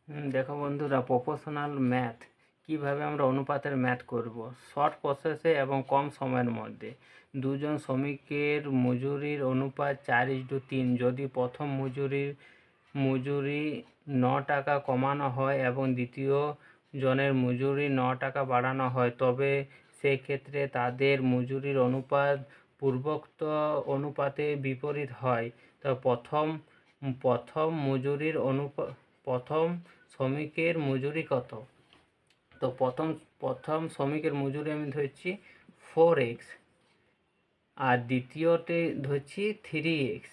দেখো বন্ধুরা, proportional math কিভাবে আমরা অনুপাতের ম্যাথ করব শর্ট প্রসেসে এবং কম সময়ের মধ্যে। দুজন শ্রমিকের মজুরির অনুপাত 4:3। যদি প্রথম মজুরি 9 টাকা কমানো হয় এবং দ্বিতীয় জনের মজুরি 9 টাকা বাড়ানো হয়, তবে সেক্ষেত্রে তাদের মজুরির অনুপাত পূর্বোক্ত অনুপাতে বিপরীত হয়। তো প্রথম প্রথম শ্রমিকের মজুরি কত? তো প্রথম শ্রমিকের মজুরি আমি ধরছি 4x, আর দ্বিতীয়তে ধরছি 3x।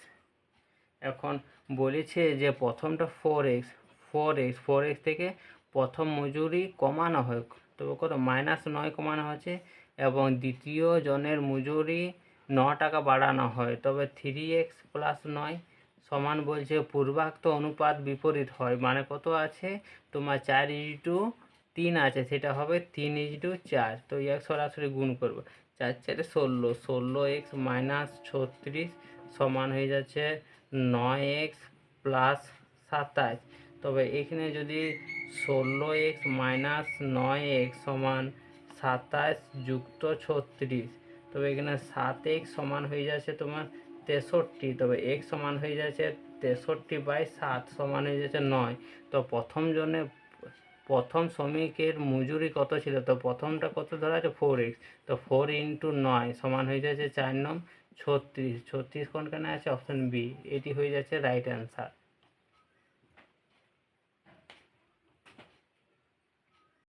এখন বলেছে যে প্রথমটা 4x থেকে প্রথম মজুরি কমানো হয়, তবে কত -9 কমানো হয়েছে, এবং দ্বিতীয় জনের মজুরি 9 টাকা বাড়ানো হয়, তবে 3x + 9 সমান বলছে পূর্বোক্ত অনুপাত বিপরীত হয়। মানে কত আছে তোমার 4:3 আছে, সেটা হবে 3:4। তো এক সরাসরি গুণ করবো, 4 4 16, 16x - 36 সমান হয়ে যাচ্ছে 9x + 27। তবে এখানে যদি 16x - 9x সমান 27 যুক্ত 36, তবে এখানে 7x সমান হয়ে যাচ্ছে তোমার 63। তবে x সমান হয়ে যাচ্ছে 63/7 সমান হয়ে যাচ্ছে 9। তো প্রথম শ্রমিকের মজুরি কত ছিল? তো প্রথমটা কত ধরা আছে 4x, তো 4 × 9 সমান হয়ে যাচ্ছে 4 × 9 36। 36 কোনখানে আছে? অপশন বি, এটি হয়ে যাচ্ছে রাইট অ্যান্সার।